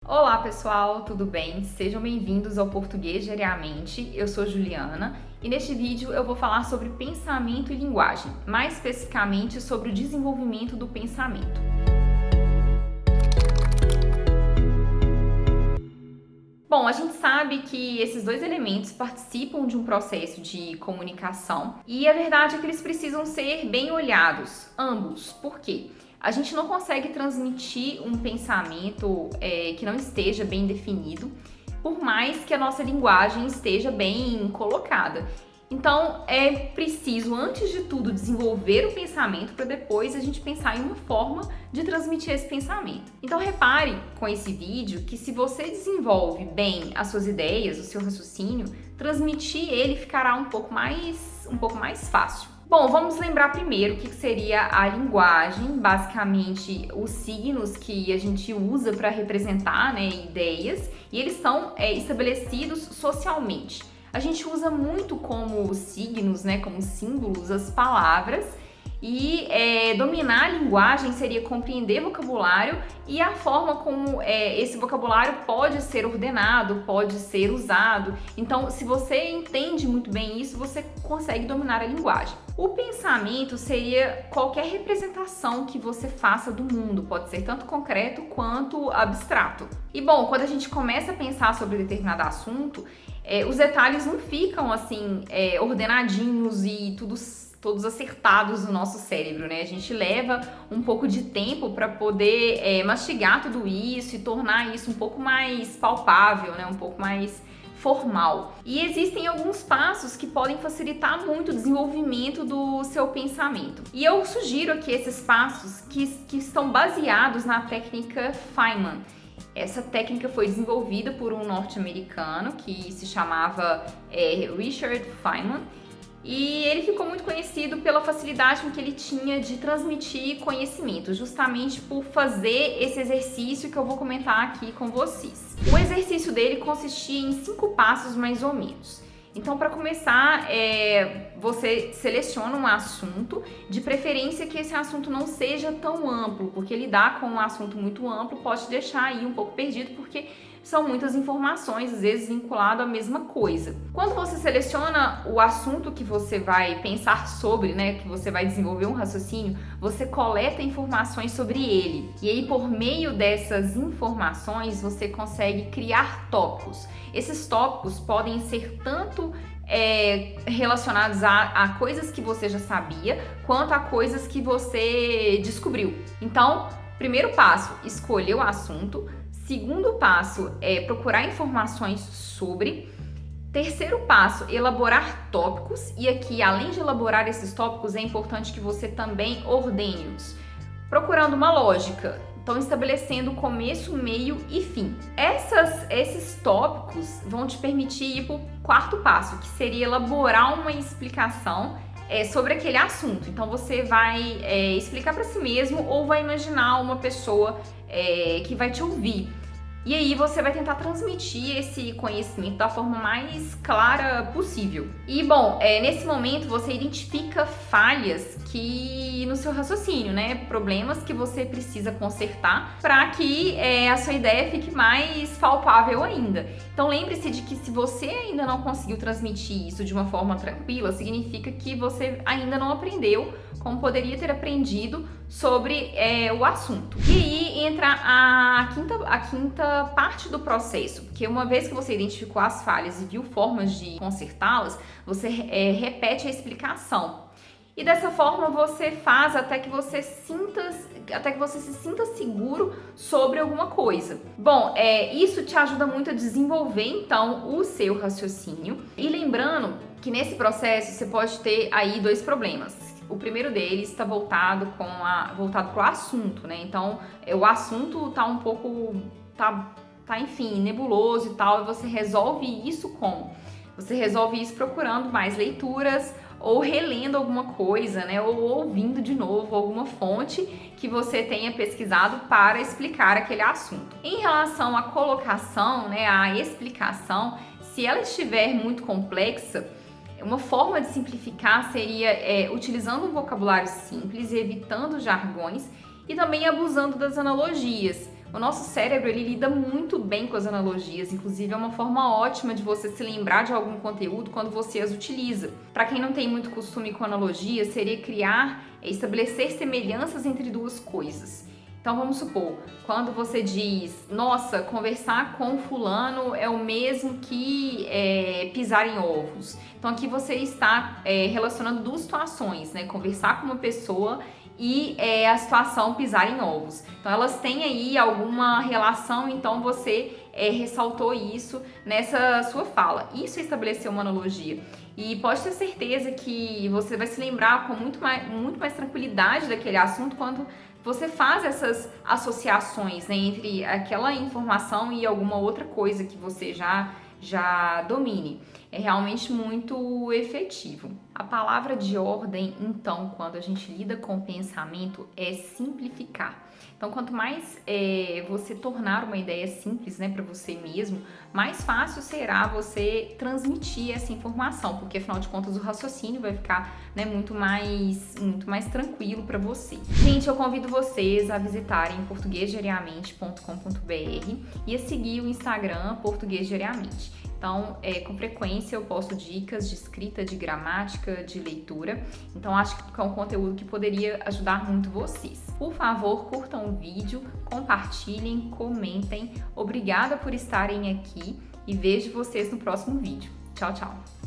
Olá pessoal, tudo bem? Sejam bem-vindos ao Português Diariamente. Eu sou Juliana e neste vídeo eu vou falar sobre pensamento e linguagem, mais especificamente sobre o desenvolvimento do pensamento. Bom, a gente sabe que esses dois elementos participam de um processo de comunicação e a verdade é que eles precisam ser bem olhados, ambos. Por quê? A gente não consegue transmitir um pensamento que não esteja bem definido, por mais que a nossa linguagem esteja bem colocada. Então, é preciso, antes de tudo, desenvolver o pensamento para depois a gente pensar em uma forma de transmitir esse pensamento. Então, repare com esse vídeo que se você desenvolve bem as suas ideias, o seu raciocínio, transmitir ele ficará um pouco mais fácil. Bom, vamos lembrar primeiro o que seria a linguagem, basicamente os signos que a gente usa para representar, ideias, e eles são estabelecidos socialmente. A gente usa muito como signos, como símbolos, as palavras, e dominar a linguagem seria compreender vocabulário e a forma como esse vocabulário pode ser ordenado, pode ser usado. Então, se você entende muito bem isso, você consegue dominar a linguagem. O pensamento seria qualquer representação que você faça do mundo, pode ser tanto concreto quanto abstrato. E bom, quando a gente começa a pensar sobre determinado assunto, os detalhes não ficam assim ordenadinhos e todos acertados no nosso cérebro, né? A gente leva um pouco de tempo para poder mastigar tudo isso e tornar isso um pouco mais palpável, né? Um pouco mais formal. E existem alguns passos que podem facilitar muito o desenvolvimento do seu pensamento. E eu sugiro aqui esses passos que estão baseados na técnica Feynman. Essa técnica foi desenvolvida por um norte-americano que se chamava Richard Feynman, e ele ficou muito conhecido pela facilidade com que ele tinha de transmitir conhecimento, justamente por fazer esse exercício que eu vou comentar aqui com vocês. O exercício dele consistia em 5 passos mais ou menos. Então, para começar, você seleciona um assunto, de preferência que esse assunto não seja tão amplo, porque lidar com um assunto muito amplo pode te deixar aí um pouco perdido, porque são muitas informações, às vezes vinculado à mesma coisa. Quando você seleciona o assunto que você vai pensar sobre, que você vai desenvolver um raciocínio, você coleta informações sobre ele. E aí, por meio dessas informações, você consegue criar tópicos. Esses tópicos podem ser tanto relacionados a coisas que você já sabia, quanto a coisas que você descobriu. Então, primeiro passo, escolher o assunto. Segundo passo é procurar informações sobre. Terceiro passo, elaborar tópicos. E aqui, além de elaborar esses tópicos, é importante que você também ordene-os, procurando uma lógica. Então, estabelecendo começo, meio e fim. Esses tópicos vão te permitir ir para o quarto passo, que seria elaborar uma explicação sobre aquele assunto. Então, você vai explicar para si mesmo ou vai imaginar uma pessoa que vai te ouvir. E aí você vai tentar transmitir esse conhecimento da forma mais clara possível. E bom, nesse momento você identifica falhas no seu raciocínio, problemas que você precisa consertar para que a sua ideia fique mais palpável ainda. Então lembre-se de que se você ainda não conseguiu transmitir isso de uma forma tranquila, significa que você ainda não aprendeu como poderia ter aprendido sobre o assunto. E aí entra a quinta parte do processo, porque uma vez que você identificou as falhas e viu formas de consertá-las, você repete a explicação. E dessa forma você faz até que você se sinta seguro sobre alguma coisa. Bom, isso te ajuda muito a desenvolver então o seu raciocínio. E lembrando que nesse processo você pode ter aí 2 problemas. O primeiro deles está voltado para o assunto, Então, o assunto tá um pouco, enfim, nebuloso e tal, e você resolve isso como? Você resolve isso procurando mais leituras, ou relendo alguma coisa, ou ouvindo de novo alguma fonte que você tenha pesquisado para explicar aquele assunto. Em relação à colocação, à explicação, se ela estiver muito complexa, uma forma de simplificar seria utilizando um vocabulário simples, evitando jargões e também abusando das analogias. O nosso cérebro, ele lida muito bem com as analogias, inclusive é uma forma ótima de você se lembrar de algum conteúdo quando você as utiliza. Para quem não tem muito costume com analogias, seria estabelecer semelhanças entre duas coisas. Então vamos supor, quando você diz, nossa, conversar com fulano é o mesmo que pisar em ovos. Então aqui você está relacionando duas situações, né? Conversar com uma pessoa e a situação pisar em ovos. Então elas têm aí alguma relação, então você ressaltou isso nessa sua fala. Isso é estabelecer uma analogia. E pode ter certeza que você vai se lembrar com muito mais tranquilidade daquele assunto quando você faz essas associações, né, entre aquela informação e alguma outra coisa que você já domine. É realmente muito efetivo. A palavra de ordem, então, quando a gente lida com o pensamento, é simplificar. Então, quanto mais você tornar uma ideia simples, né, para você mesmo, mais fácil será você transmitir essa informação, porque afinal de contas o raciocínio vai ficar, né, muito mais tranquilo para você. Gente, eu convido vocês a visitarem portuguesdiariamente.com.br e a seguir o Instagram Português Diariamente. Então, com frequência eu posto dicas de escrita, de gramática, de leitura. Então, acho que é um conteúdo que poderia ajudar muito vocês. Por favor, curtam o vídeo, compartilhem, comentem. Obrigada por estarem aqui e vejo vocês no próximo vídeo. Tchau, tchau!